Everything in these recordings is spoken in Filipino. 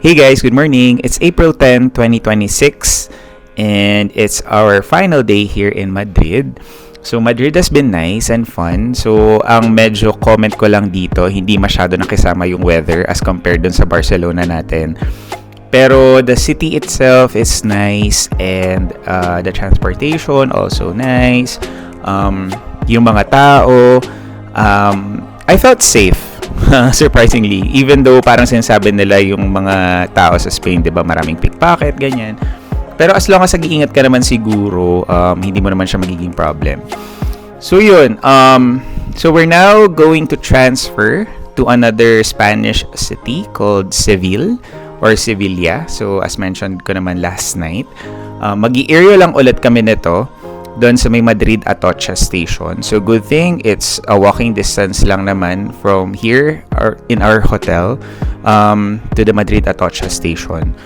Hey guys, good morning. It's April 10, 2026 and it's our final day here in Madrid. So Madrid has been nice and fun. So ang medyo comment ko lang dito, hindi masyado nakisama yung weather as compared dun sa Barcelona natin. Pero the city itself is nice and the transportation also nice. Yung mga tao, I felt safe. Surprisingly, even though parang sinasabi nila yung mga tao sa Spain, 'di ba, maraming pickpocket ganyan. Pero as long as nag-iingat ka naman siguro, hindi mo naman siya magiging problem. So yun, so we're now going to transfer to another Spanish city called Seville or Sevilla. So as mentioned ko naman last night, magi-area lang ulit kami nito doon sa may Madrid Atocha station. So good thing it's a walking distance lang naman from here or in our hotel to the Madrid Atocha station.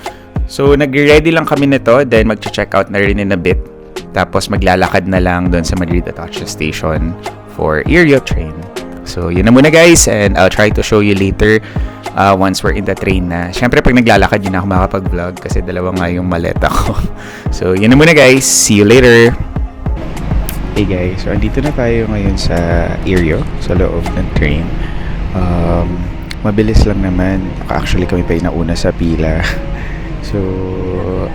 So nag-ready lang kami nito, then mag-check out na rin in a bit. Tapos maglalakad na lang doon sa Madrid Atocha station for Iryo train. So yun na muna guys, and I'll try to show you later once we're in the train na. Syempre pag naglalakad din ako makapag-vlog kasi dalawa nga yung maleta ko. So yun na muna guys, see you later! Hey guys, so andito na tayo ngayon sa Iryo, sa loob ng train. Mabilis lang naman. Actually kami pa yung nauna sa pila. So,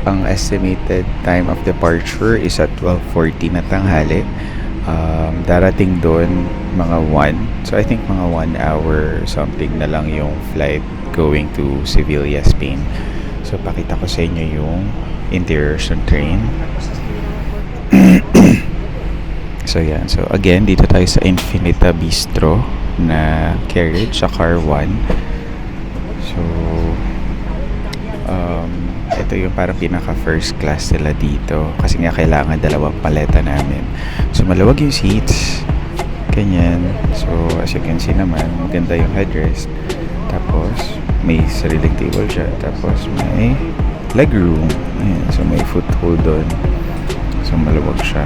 ang estimated time of departure is at 12:40 na tanghali. Darating doon mga 1. So I think mga 1 hour something na lang yung flight going to Sevilla, Spain. So pakita ko sa inyo yung interiors ng train. So yan, so again dito tayo sa Infinita Bistro na carriage sa car 1. So ito yung parang pinaka first class nila dito kasi nga kailangan dalawang paleta namin. So maluwag yung seats, ganyan. So as you can see naman, maganda yung headrest. Tapos may sariling table siya. Tapos may legroom. Ayan, so may foothold doon. So maluwag siya.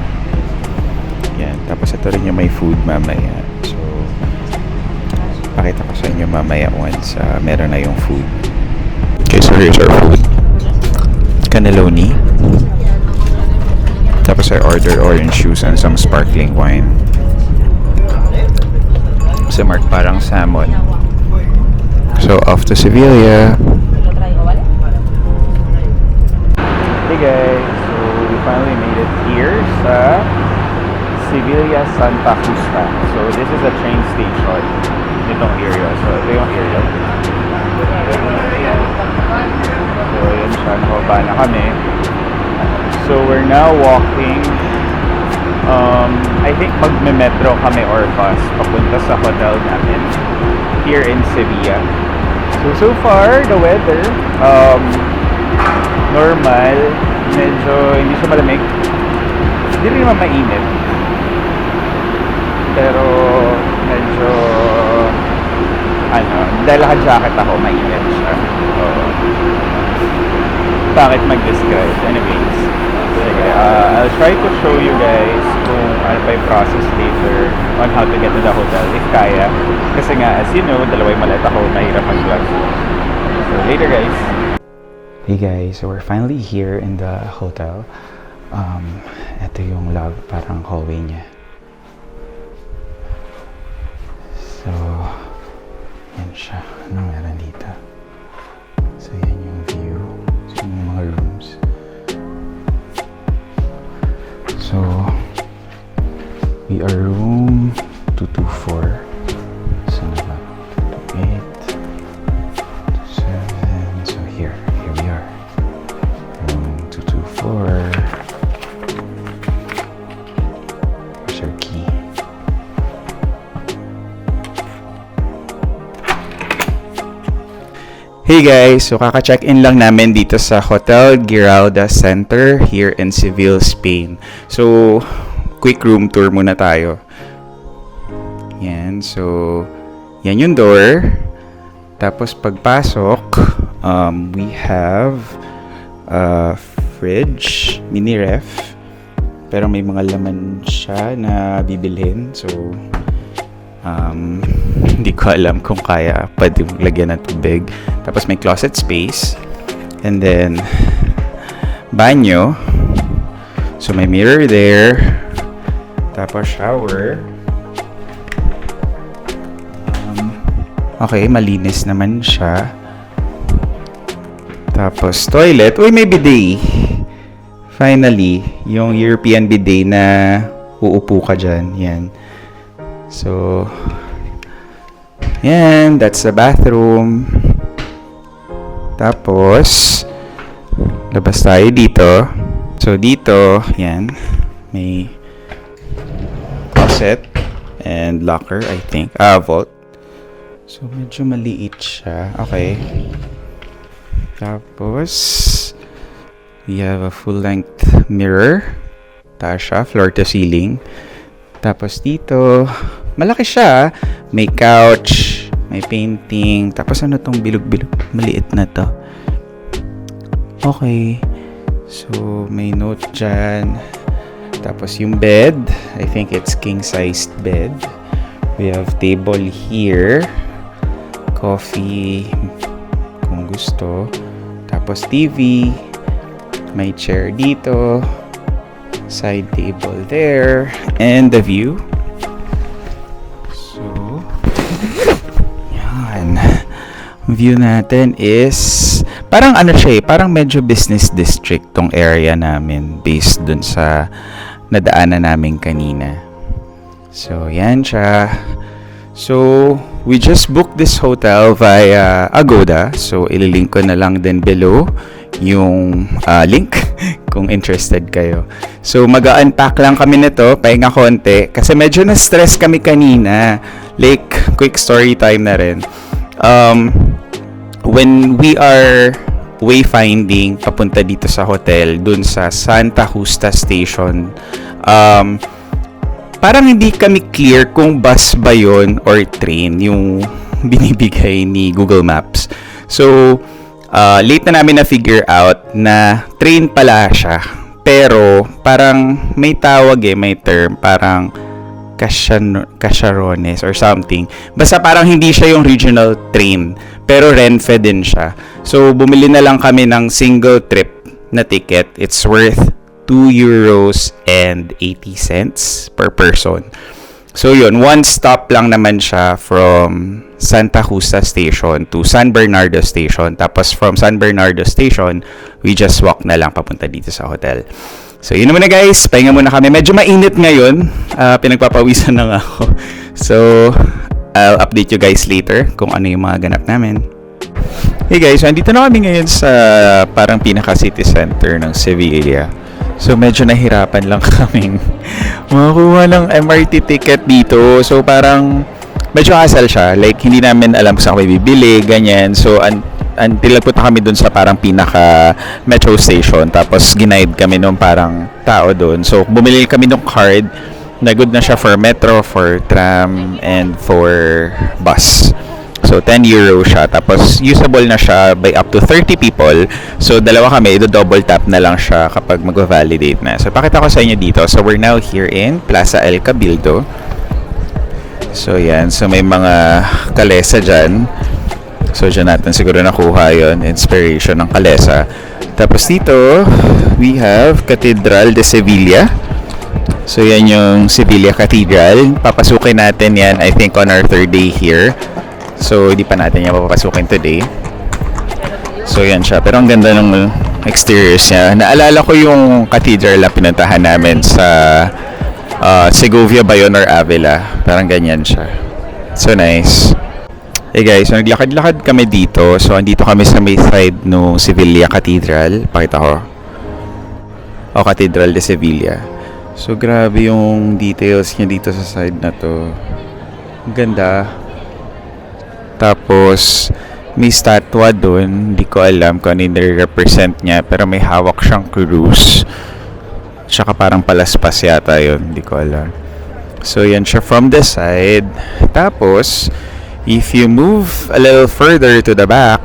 Yan. Tapos ito rin yung may food mamaya. So, pakita ko sa inyo mamaya once meron na yung food. Okay, so here's our food. Cannelloni. Tapos I ordered orange juice and some sparkling wine. Sa Mark parang salmon. So, off to Sevilla. Hey guys, so we finally made it here sa Sevilla Santa Justa. So this is a train station nitong area. So ito yung area. So yun siya, nakaba na kami. So we're now walking I think magme-metro kami or bus papunta sa hotel namin here in Sevilla. So far the weather normal, medyo hindi siya malamig, hindi rin naman mainit. Pero medyo dahil naka-jacket ako, mainit siya. So, bakit mag-describe? Anyways, sige, I'll try to show you guys kung ano pa yung process later on how to get to the hotel if kaya. Kasi nga, as you know, dalawa yung maleta ko, mahirap mag-vlog. So later guys. Hey guys, so we're finally here in the hotel. Ito yung parang hallway niya. So, yan siya. Anong meron dito? So, yan yung view. So, yung mga rooms. So, we are room 224. So, 228. 27. So, here we are. Room 224. Where's our key? Hey guys, so kaka-check-in lang namin dito sa Hotel Giralda Center here in Seville, Spain. So, quick room tour muna tayo. Yan, so yan yung door. Tapos pagpasok, we have a fridge, mini ref. Pero may mga laman siya na bibilhin. So, hindi ko alam kung kaya pwede lagyan ng tubig. Tapos may closet space. And then, banyo. So, may mirror there. Tapos, shower. Okay, malinis naman siya. Tapos, toilet. Uy, may bidet. Finally, yung European bidet na uupo ka dyan. Yan. So, yan. That's the bathroom. Tapos, labas tayo dito. So, dito, yan. May closet and locker, I think. Vault. So, medyo maliit siya. Okay. Tapos, we have a full-length mirror. Taas siya, floor to ceiling. Tapos dito, malaki siya. May couch, may painting. Tapos ano tong bilog-bilog? Maliit na to. Okay. So, may note dyan. Tapos yung bed, I think it's king-sized bed. We have table here. Coffee, kung gusto. Tapos TV. May chair dito. Side table there. And the view. So, yan. View natin is parang ano siya eh, parang medyo business district tong area namin based dun sa nadaanan namin kanina. So, yan siya. So, we just booked this hotel via Agoda. So, ililink ko na lang din below yung link kung interested kayo. So, mag-unpack lang kami nito, pahinga konti. Kasi medyo na-stress kami kanina. Like, quick story time na rin. When we are wayfinding papunta dito sa hotel, dun sa Santa Justa Station, parang hindi kami clear kung bus ba yun or train yung binibigay ni Google Maps. So, late na namin na-figure out na train pala siya. Pero, parang may tawag may term, parang Cacharones or something. Basta parang hindi siya yung regional train, pero Renfe din siya. So, bumili na lang kami ng single trip na ticket. It's worth €2.80 per person. So yun, one stop lang naman siya from Santa Justa Station to San Bernardo Station. Tapos from San Bernardo Station, we just walk na lang papunta dito sa hotel. So yun naman na guys, pahinga muna kami. Medyo mainit ngayon, pinagpapawisan na nga ako. So, I'll update you guys later kung ano yung mga ganap namin. Hey guys, so andito na kami ngayon sa parang pinaka-city center ng Sevilla. So, medyo nahirapan lang kaming makakuha ng MRT ticket dito. So, parang medyo hassle siya. Like, hindi namin alam kung saan kami bibili, ganyan. So, until nagpunta kami dun sa parang pinaka metro station. Tapos, ginaid kami nung parang tao dun. So, bumili kami ng card na good na siya for metro, for tram, and for bus. So, €10 siya. Tapos, usable na siya by up to 30 people. So, dalawa kami. Double tap na lang siya kapag mag-validate na. So, pakita ko sa inyo dito. So, we're now here in Plaza El Cabildo. So, yan. So, may mga kalesa dyan. So, dyan natin siguro nakuha yun. Inspiration ng kalesa. Tapos, dito, we have Cathedral de Sevilla. So, yan yung Sevilla Cathedral. Papasukin natin yan, I think, on our third day here. So, hindi pa natin yan papapasukin today. So, yan siya. Pero ang ganda ng exteriors niya. Naalala ko yung cathedral na pinuntahan namin sa Segovia ba yun or Avila. Parang ganyan siya. So, nice. Hey guys, so naglakad-lakad kami dito. So, andito kami sa may side ng Sevilla Cathedral. Pakita ko. Cathedral de Sevilla. So, grabe yung details niya dito sa side na to. Ang ganda. Tapos, may statwa doon. Hindi ko alam kung ano yung represent niya. Pero may hawak siyang krus. Tsaka parang palaspas yata yun. Hindi ko alam. So, yan siya from the side. Tapos, if you move a little further to the back,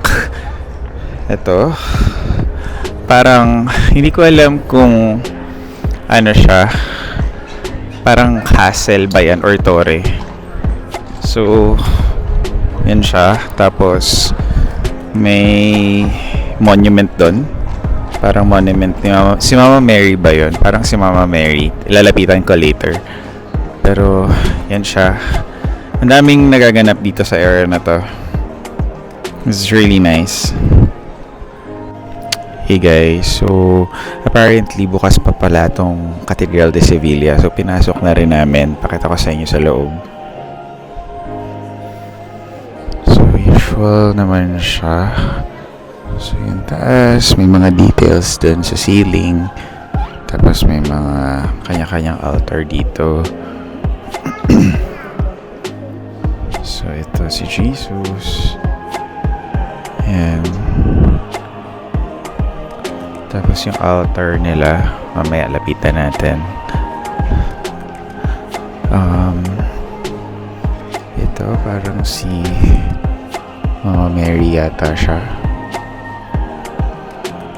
ito, parang, hindi ko alam kung ano siya. Parang castle ba yan or torre. So, yan siya. Tapos, may monument doon. Parang monument ni si Mama Mary ba yun? Parang si Mama Mary. Ilalapitan ko later. Pero, yan siya. Ang daming nagaganap dito sa area na to. This is really nice. Hey guys, so apparently bukas pa pala tong Cathedral de Sevilla. So pinasok na rin namin. Pakita ko sa inyo sa loob. So usual naman siya. So yung taas, may mga details dun sa ceiling. Tapos may mga kanya-kanyang altar dito. So ito si Jesus. Ayan. Tapos yung altar nila, mamaya lapitan natin. Ito parang si Mama Mary yata siya.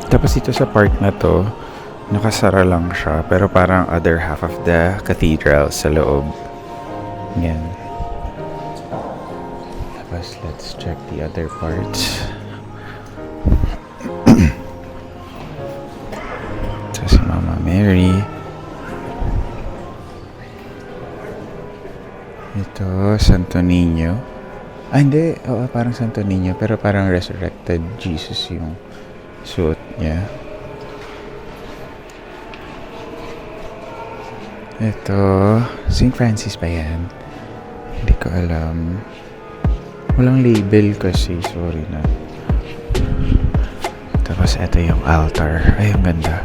Tapos dito sa part na to, nakasara lang siya, pero parang other half of the cathedral sa loob. Yan. Tapos let's check the other parts. Si Mama Mary. Ito, Santo Niño. Hindi. Oo, parang Santo Niño. Pero parang resurrected Jesus yung suot niya. Ito, St. Francis ba yan? Hindi ko alam. Walang label kasi. Sorry na. Tapos ito yung altar. Ay, ang ganda.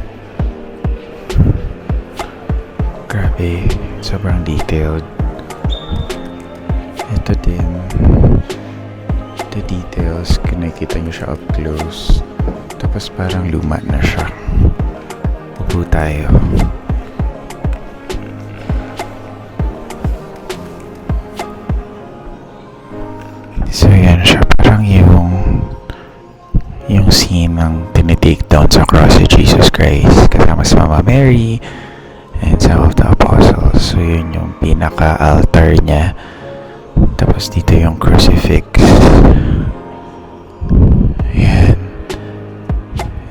Grabe, sobrang detailed. Ito din. The details, nakikita nyo siya up close. Tapos parang luma na siya. Upo tayo. So yan siya, parang yung scene ng tinitake down sa cross si Jesus Christ kasama si Mama Mary and some of the apostles. So yun yung pinaka-altar niya. Tapos dito yung crucifix. Ayan.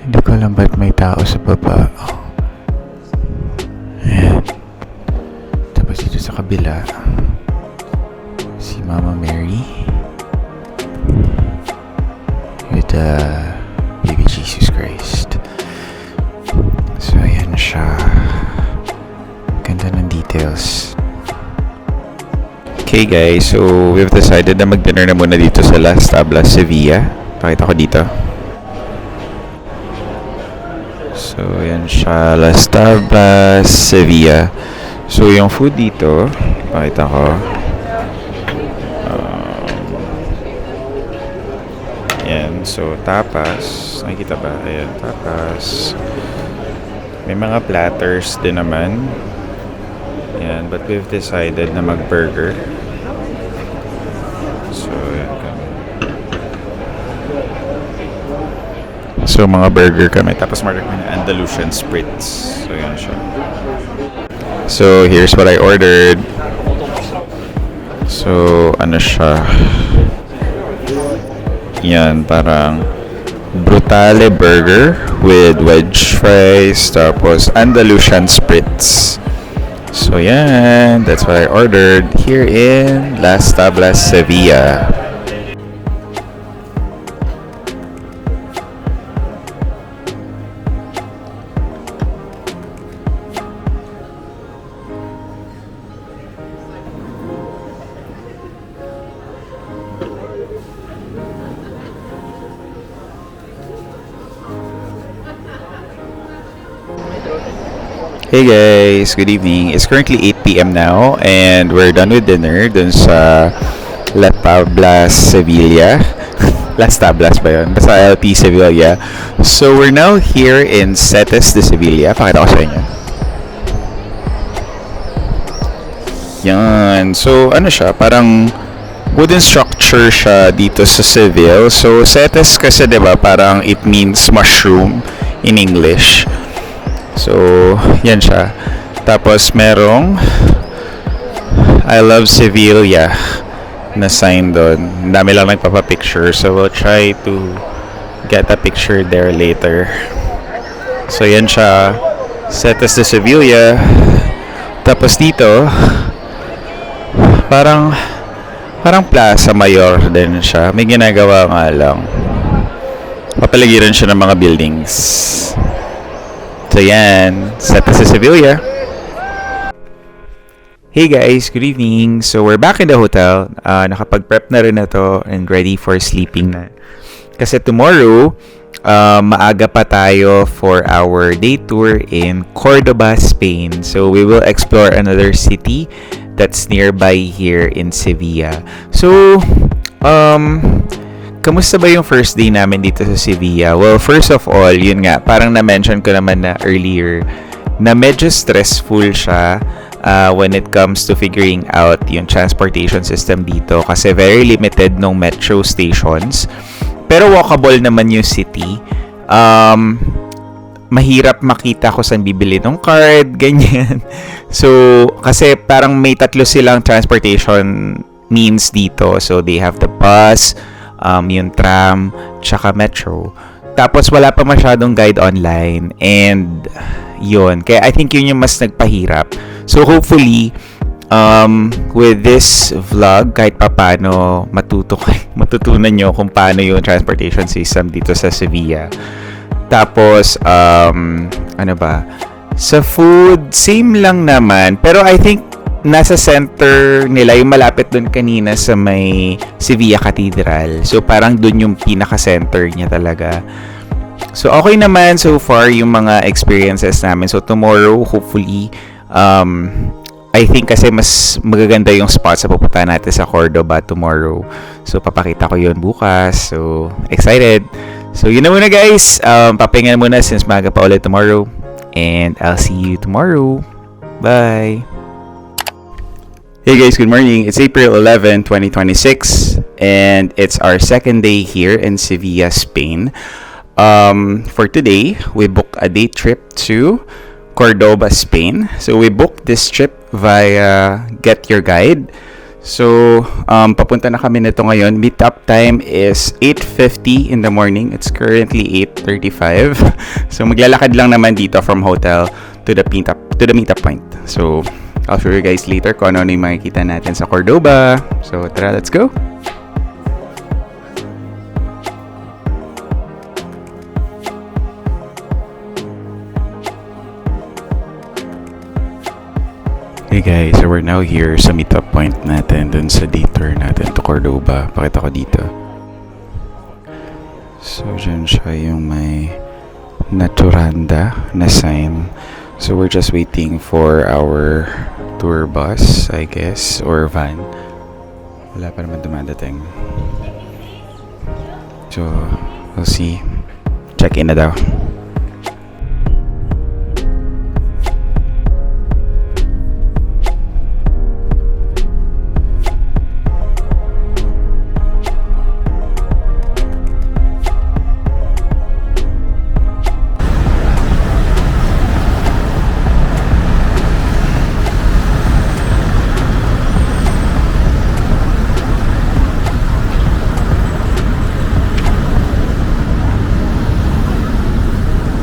Hindi ko alam ba't may tao sa baba. Ayan. Tapos dito sa kabila, si Mama Mary with baby Jesus Christ. So ayan siya. Ganda ng details. Okay guys, so we've decided na mag-dinner na muna dito sa Las Tablas, Sevilla. Pakita ko dito. So ayan siya, Las Tablas, Sevilla. So yung food dito, pakita ko. Ayan, so tapas. Nakikita ba? Ayan, tapas. May mga platters din naman. Ayan, but we've decided na mag-burger. So, ayan kami. So, mga burger kami. Tapos, mark kami na Andalusian Spritz. So, ayan siya. So, here's what I ordered. So, ano siya? Yan, parang Brutale Burger with wedge fries. Tapos, Andalusian Spritz. So yan, that's what I ordered here in Las Tablas, Sevilla. Hey guys, good evening. It's currently 8 p.m. now and we're done with dinner dun sa Las Tablas, Sevilla. Las Tablas ba yun? Basta LP Sevilla. So we're now here in Cetes de Sevilla. Pakita ko sa inyo. Yan. So ano siya? Parang wooden structure siya dito sa Seville. So Cetes kasi diba parang it means mushroom in English. So, yan siya. Tapos, merong I love Sevilla na sign doon. Dami lang nagpapapicture. So, we'll try to get a picture there later. So yan siya. Setas de Sevilla. Tapos dito, parang Plaza Mayor din siya. May ginagawa nga lang. Papaligiran siya ng mga buildings. So yan, Setas de Sevilla. Hey guys, good evening. So we're back in the hotel. Nakapag-prep na rin na to and ready for sleeping na. Kasi tomorrow, maaga pa tayo for our day tour in Cordoba, Spain. So we will explore another city that's nearby here in Sevilla. So, kamusta ba yung first day namin dito sa Sevilla? Well, first of all, yun nga, parang na-mention ko naman na earlier na medyo stressful siya when it comes to figuring out yung transportation system dito kasi very limited ng metro stations. Pero walkable naman yung city. Mahirap makita kung saan bibili ng card, ganyan. So, kasi parang may tatlo silang transportation means dito. So, they have the bus, yung tram, tsaka metro. Tapos, wala pa masyadong guide online. And, yun. Kaya, I think yun yung mas nagpahirap. So, hopefully, with this vlog, kahit papano matutunan nyo kung paano yung transportation system dito sa Sevilla. Tapos, ano ba? Sa food, same lang naman. Pero I think, nasa center nila, yung malapit dun kanina sa may Sevilla Cathedral. So, parang dun yung pinaka-center niya talaga. So, okay naman so far yung mga experiences namin. So, tomorrow, hopefully, I think kasi mas magaganda yung spots sa pupunta natin sa Cordoba tomorrow. So, papakita ko yun bukas. So, excited. So, yun na muna guys. Papahinga muna since maga pa ulit tomorrow. And I'll see you tomorrow. Bye! Hey guys, good morning. It's April 11, 2026. And it's our second day here in Sevilla, Spain. For today, we booked a day trip to Cordoba, Spain. So, we booked this trip via Get Your Guide. So, papunta na kami nito ngayon. Meet-up time is 8:50 in the morning. It's currently 8:35. So, maglalakad lang naman dito from hotel to the meet-up point. So, I'll show you guys later kung ano yung makikita natin sa Cordoba. So, tara, let's go! Hey guys, so we're now here sa meetup point natin dun sa day tour natin to Cordoba. Pakita ko dito. So, dyan siya yung may Naturanda na sign. So, we're just waiting for our tour bus, I guess, or van. Wala pa naman dumadating. So, we'll see. Check in na daw.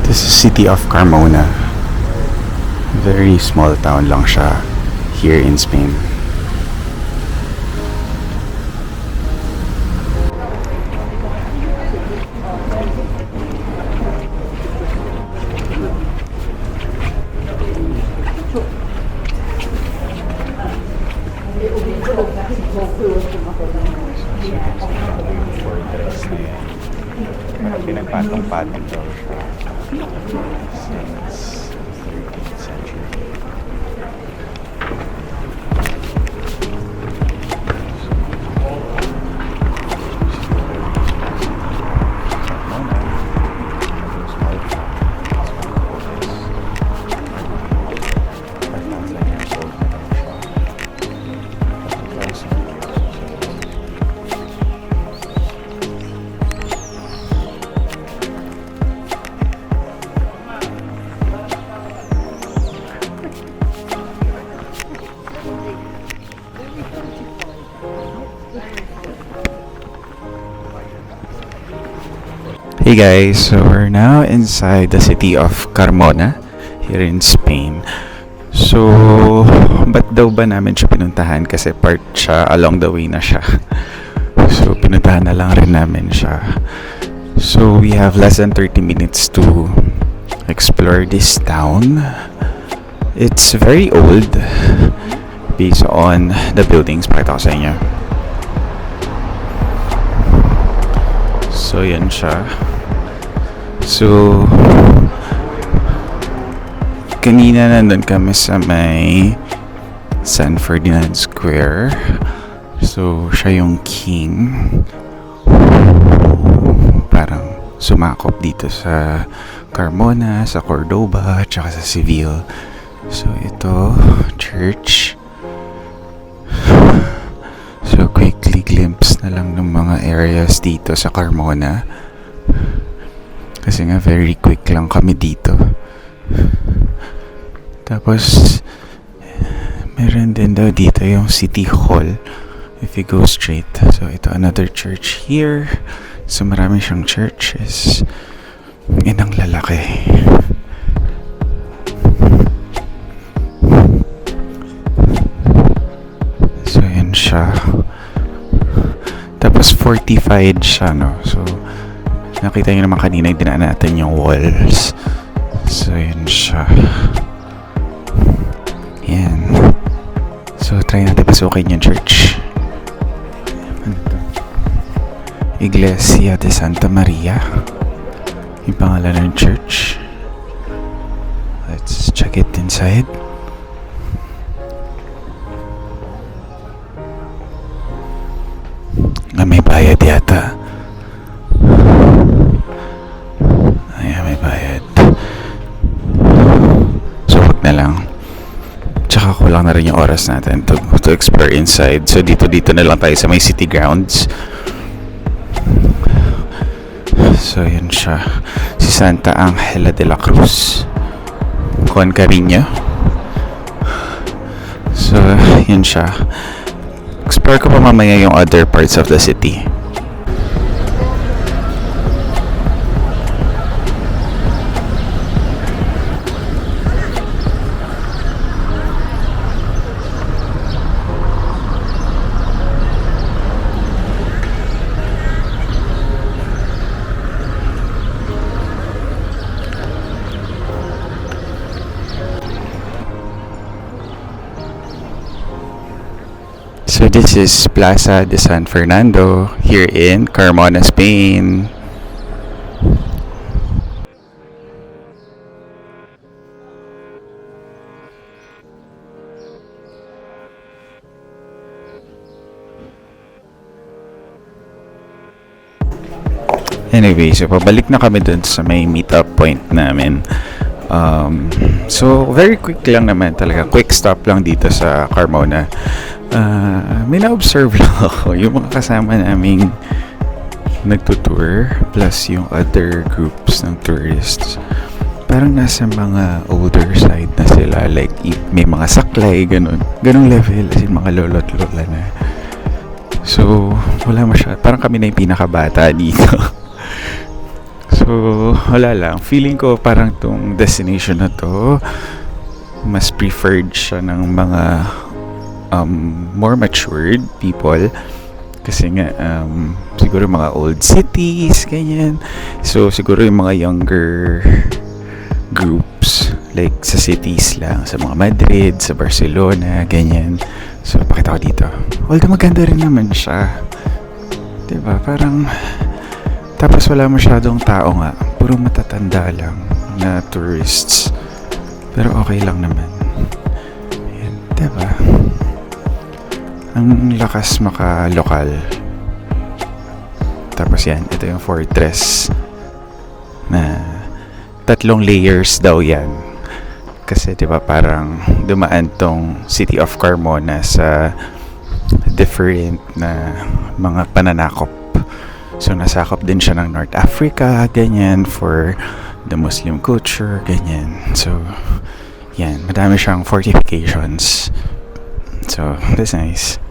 This is city of Carmona. Very small town lang siya here in Spain. Pinagpatong-patong daw siya since 13th century. Hey guys, so we're now inside the city of Carmona here in Spain. So, ba't daw ba namin siya pinuntahan? Kasi part siya, along the way na siya. So, pinuntahan na lang rin namin siya. So, we have less than 30 minutes to explore this town. It's very old based on the buildings. Pakita ko sa inyo. So, yan siya. So, kanina nandun kami sa may San Ferdinand Square. So, siya yung king. Parang sumakop dito sa Carmona, sa Cordoba, tsaka sa Seville. So, ito, church. So, quickly glimpse na lang ng mga areas dito sa Carmona. Kasi nga, very quick lang kami dito. Tapos, meron din daw dito yung City Hall. If you go straight. So, ito, another church here. So, marami siyang churches. Inang lalaki. So, yan siya. Tapos, fortified siya, no? So, nakita nyo naman kanina yung dinaan natin yung walls. So, yun siya. Yan. So, try natin pasukin yung church. Ano to? Iglesia de Santa Maria. Yung pangalan ng church. Let's check it inside. May bayad yata. May bayad. So, wag na lang. Tsaka kulang na rin yung oras natin to explore inside. So, dito na lang tayo sa may city grounds. So, yun siya. Si Santa Angela de la Cruz. Juan Carino. So, yun siya. Explore ko pa mamaya yung other parts of the city. So this is Plaza de San Fernando here in Carmona, Spain. Anyway, so pabalik na kami dun sa may meetup point namin. So very quick lang naman talaga. Quick stop lang dito sa Carmona. May na-observe lang ako yung mga kasama naming nagtutour plus yung other groups ng tourists. Parang nasa mga older side na sila, like may mga saklay, ganun level, as in mga lolo't lola na. So wala masyadong, parang kami na yung pinakabata dito. So wala lang, feeling ko parang tong destination na to mas preferred siya ng mga more matured people kasi nga siguro mga old cities ganyan. So siguro yung mga younger groups like sa cities lang, sa mga Madrid, sa Barcelona, ganyan. So pakita ko dito, although maganda rin naman siya, diba? Parang tapos wala masyadong tao nga, puro matatanda lang na tourists, pero okay lang naman. Ayan, diba? Ang lakas maka-lokal. Tapos yan, ito yung fortress na 3 layers daw yan. Kasi 'di ba parang dumaan tong City of Carmona sa different na mga pananakop. So nasakop din siya ng North Africa, ganyan, for the Muslim culture, ganyan. So yan, madami siyang fortifications. So that's nice.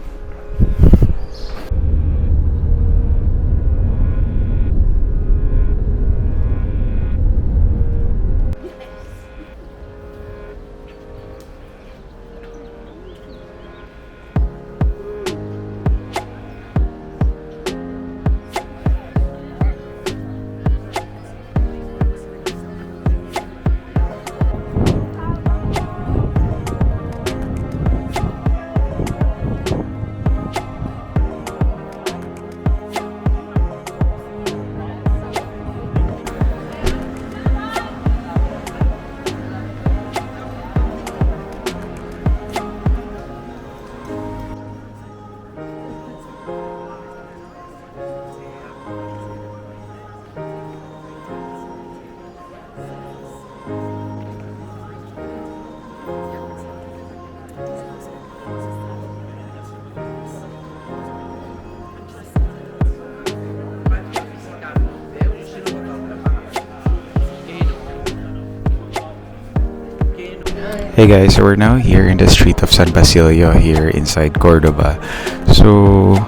Hey guys, so we're now here in the street of San Basilio here inside Cordoba. So,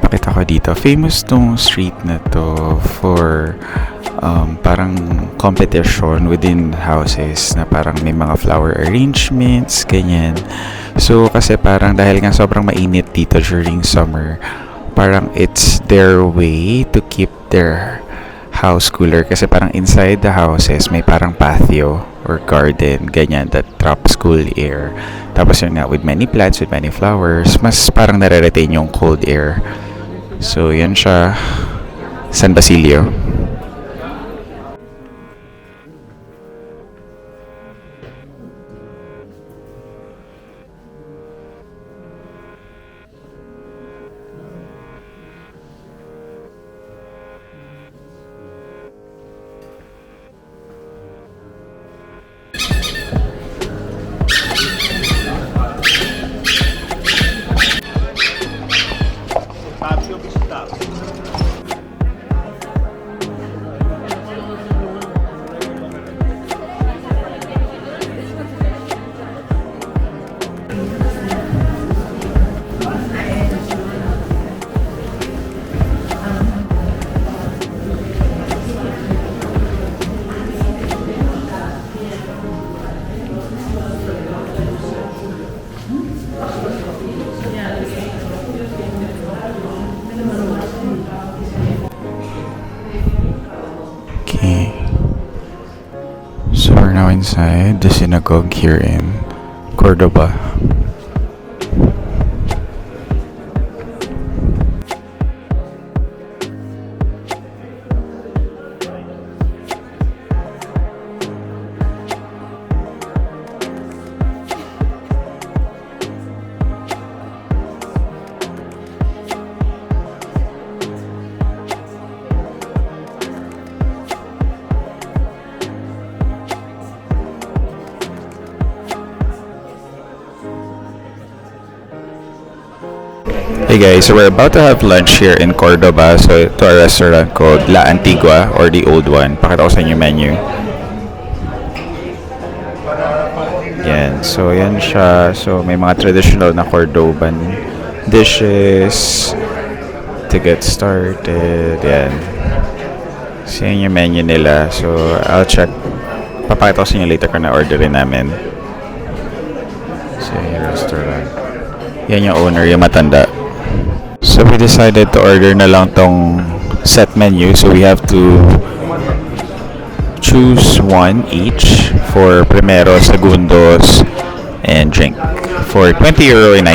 pakita ko dito. Famous tong street na to for parang competition within houses na parang may mga flower arrangements, ganyan. So, kasi parang dahil nga sobrang mainit dito during summer, parang it's their way to keep their house cooler kasi parang inside the houses may parang patio or garden, ganyan, that traps cool air. Tapos yun nga, with many plants, with many flowers, mas parang nare-retain yung cold air. So, yan siya. San Basilio. Okay. So we're now inside the synagogue here in Cordoba. Hey guys, so we're about to have lunch here in Cordoba. So to a restaurant called La Antigua or the Old One. Pakita ko sa inyo yung menu. Yan. So yan siya. So may mga traditional na Cordoban dishes to get started. Yan. So yan yung menu nila. So I'll check. Papakita ko sa inyo later kung na-orderin namin. So yung restaurant. Yan yung owner, yung matanda. So we decided to order na lang tong set menu. So we have to choose one each for primero, segundos, and drink for €20.90.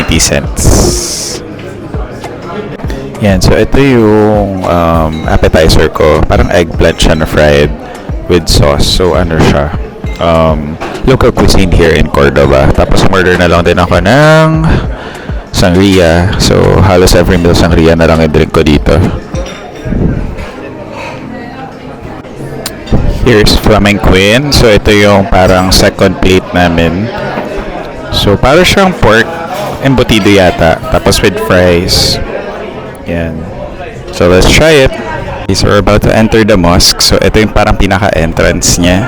Yan, so ito yung appetizer ko. Parang eggplant siya na fried with sauce. So ano siya? Local cuisine here in Cordoba. Tapos order na lang din ako ng sangria. So, halos every meal sangria na lang yung drink ko dito. Here's Flaming Queen. So, ito yung parang second plate namin. So, parang siyang pork embutido yata. Tapos with fries. Yan. So, let's try it. So, we're about to enter the mosque. So, ito yung parang pinaka-entrance niya.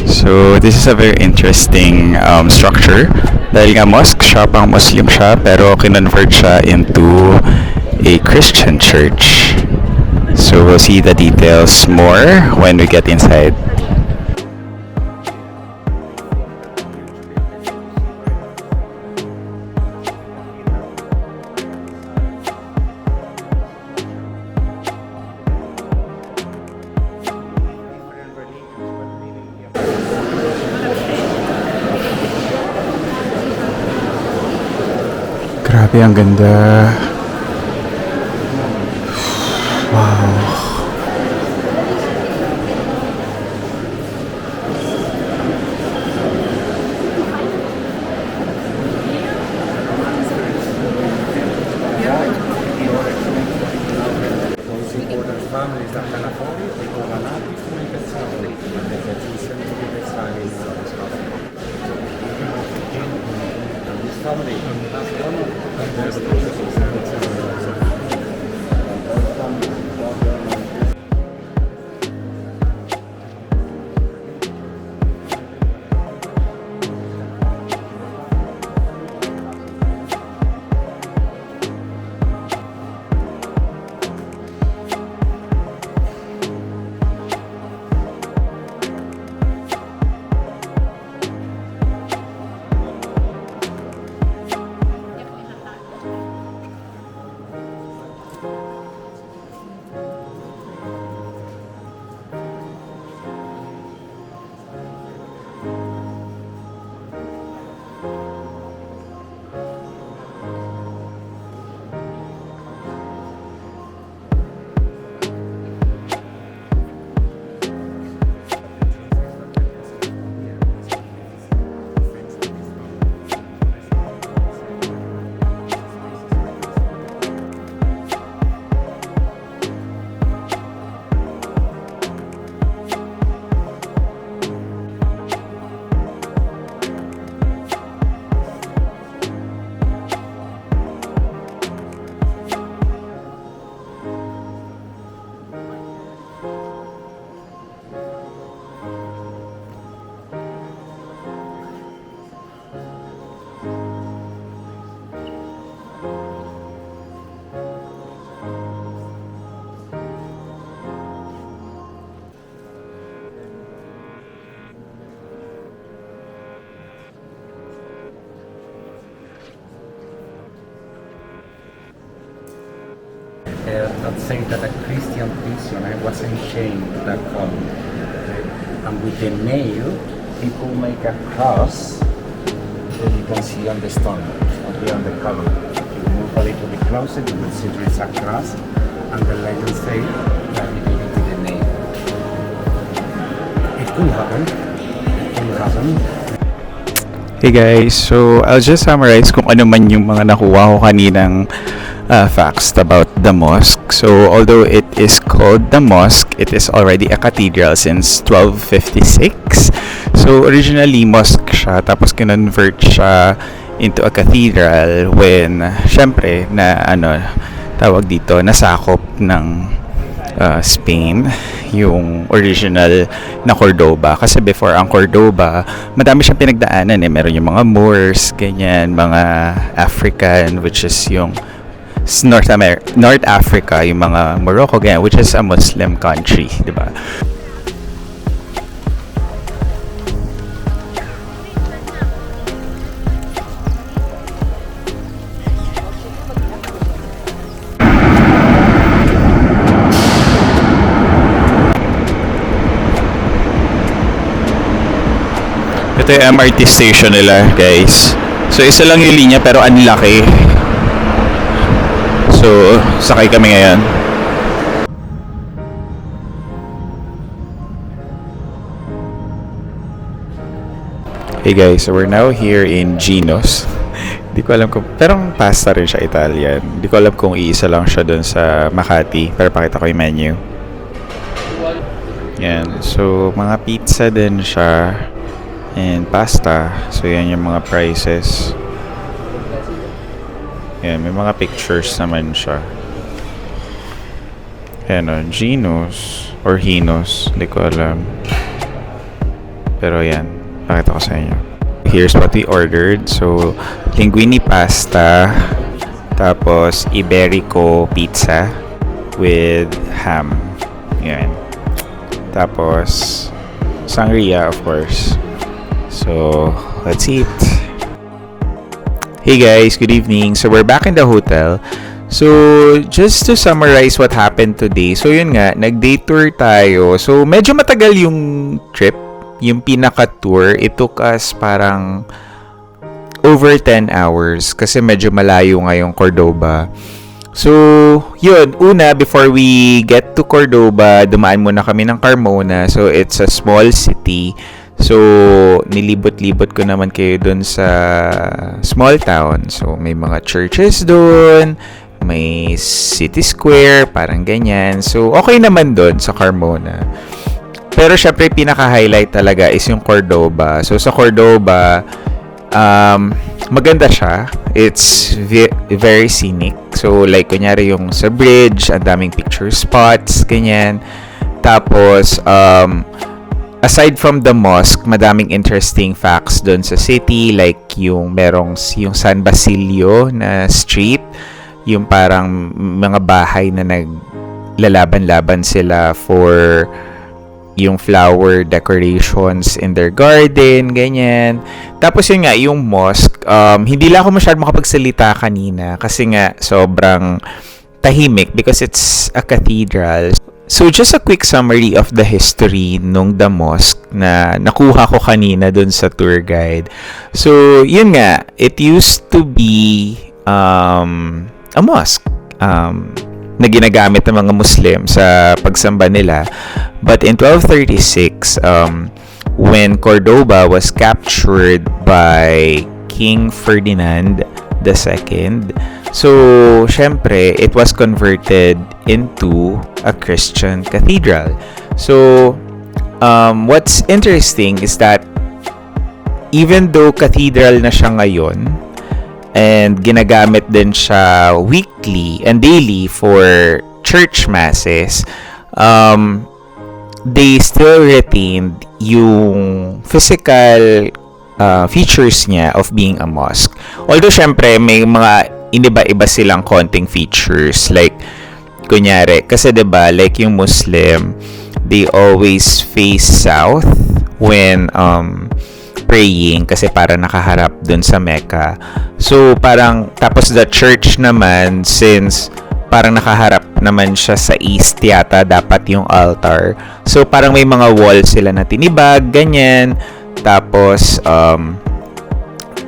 So, this is a very interesting structure. Dahil nga mosque siya, pang Muslim siya, pero kinonvert siya into a Christian church. So, we'll see the details more when we get inside. Grabe, ang ganda. Wow. Families that can afford it, they go a lot to make a salary, and they get to send to the salary and stuff. And this family, that's one of there's a process of that say that a Christian prisoner was enchained to that column. And with the nail, people make a cross that you can see on the stone, on the column. If you move a little bit closer, you will see there is a cross, and the legend say that it is with the nail. It could happen. It could happen. Hey guys, so I'll just summarize kung ano man yung mga nakuha ko kaninang facts about the mosque. So although it is called the mosque, it is already a cathedral since 1256. So originally mosque siya, tapos kinonvert siya into a cathedral when syempre na tawag dito, nasakop ng Spain yung original na Cordoba, kasi before ang Cordoba madami siyang pinagdaanan meron yung mga Moors, ganyan, mga African, which is yung North Africa, yung mga Morocco, ganyan, which is a Muslim country, di ba? Ito yung MRT station nila, guys. So, isa lang yung linya pero ang laki. So, sakay kami ngayon. Hey guys, so we're now here in Gino's. Di ko alam kung, pero pasta rin siya, Italian. Di ko alam kung iisa lang siya dun sa Makati. Pero pakita ko yung menu. Yan. So, mga pizza din siya. And pasta. So, yan yung mga prices. Yan, may mga pictures naman siya. Yan o, Gino's or Hino's. Hindi ko alam. Pero yan, pakita ko sa inyo. Here's what we ordered. So, linguine pasta. Tapos, Iberico pizza with ham. Yan. Tapos, sangria, of course. So, let's eat. Hey guys, good evening. So, we're back in the hotel. So, just to summarize what happened today. So, yun nga, nag-day tour tayo. So, medyo matagal yung trip. Yung pinaka-tour, it took us parang over 10 hours. Kasi medyo malayo nga yung Cordoba. So, yun. Una, before we get to Cordoba, dumaan muna kami ng Carmona. So, it's a small city. So, nilibot-libot ko naman kayo dun sa small town. So, may mga churches dun, may city square, parang ganyan. So, okay naman dun sa Carmona. Pero, syempre, pinaka-highlight talaga is yung Cordoba. So, sa Cordoba, maganda siya. It's very scenic. So, like, kunyari yung sa bridge, ang daming picture spots, ganyan. Tapos, aside from the mosque, madaming interesting facts doon sa city, like yung yung San Basilio na street, yung parang mga bahay na naglalaban-laban sila for yung flower decorations in their garden, ganyan. Tapos yun nga, yung mosque, hindi lang ako masyadong makapagsalita kanina kasi nga sobrang tahimik because it's a cathedral. So, just a quick summary of the history nung the mosque na nakuha ko kanina dun sa tour guide. So, yun nga, it used to be a mosque na ginagamit ng mga Muslim sa pagsamba nila. But in 1236, when Cordoba was captured by King Ferdinand II, so, syempre, it was converted into a Christian cathedral. So, what's interesting is that even though cathedral na siya ngayon, and ginagamit din siya weekly and daily for church masses, they still retained yung physical features niya of being a mosque. Although, syempre, may mga iniba-iba silang konting features. Like, kunyari, kasi diba, like yung Muslim, they always face south when praying kasi para nakaharap dun sa Mecca. So, parang, tapos the church naman, since parang nakaharap naman siya sa east yata dapat yung altar. So parang may mga walls sila na tinibag, ganyan. Tapos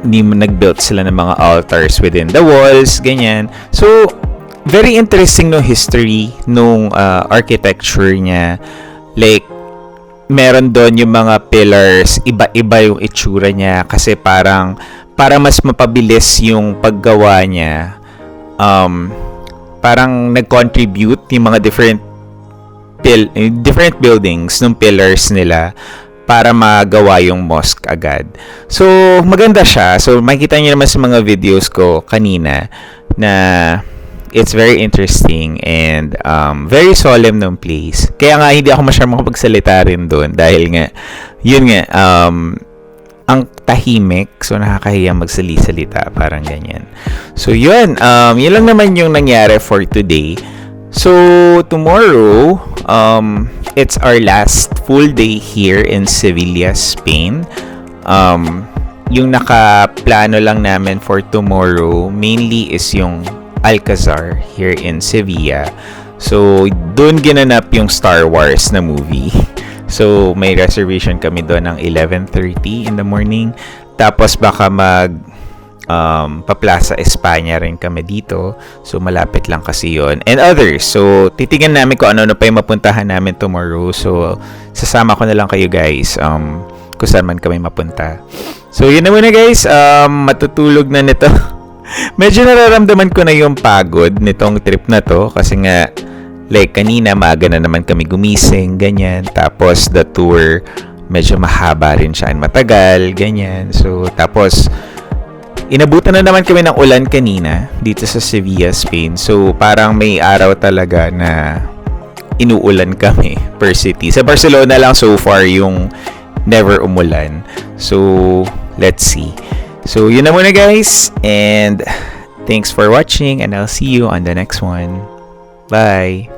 nag-built sila ng mga altars within the walls, ganyan. So very interesting no history nung architecture niya. Like meron doon yung mga pillars, iba-iba yung itsura niya kasi parang para mas mapabilis yung paggawa niya. Parang nag-contribute yung mga different buildings ng pillars nila para magawa yung mosque agad. So, maganda siya. So, makikita niyo naman sa mga videos ko kanina na it's very interesting and very solemn ng place. Kaya nga, hindi ako masyadong makapagsalita rin doon dahil nga, yun nga, ang tahimik, so nakakahiya magsalita, parang ganyan. So yun, yun lang naman yung nangyari for today. So tomorrow, it's our last full day here in Sevilla, Spain. Yung nakaplano lang namin for tomorrow mainly is yung Alcazar here in Sevilla. So doon ginanap yung Star Wars na movie. So, may reservation kami doon ng 11:30 in the morning. Tapos, baka pa-Plaza España rin kami dito. So, malapit lang kasi yon. And others. So, titignan namin kung ano pa yung mapuntahan namin tomorrow. So, sasama ko na lang kayo guys kung saan man kami mapunta. So, yun na muna guys. Matutulog na nito. Medyo nararamdaman ko na yung pagod nitong trip na to. Kasi nga, like kanina maaga na naman kami gumising, ganyan. Tapos the tour medyo mahaba rin siya, matagal, ganyan. So tapos inabutan na naman kami ng ulan kanina dito sa Sevilla, Spain. So parang may araw talaga na inuulan kami per city. Sa Barcelona lang so far yung never umulan. So let's see. So yun na muna guys, and thanks for watching and I'll see you on the next one. Bye.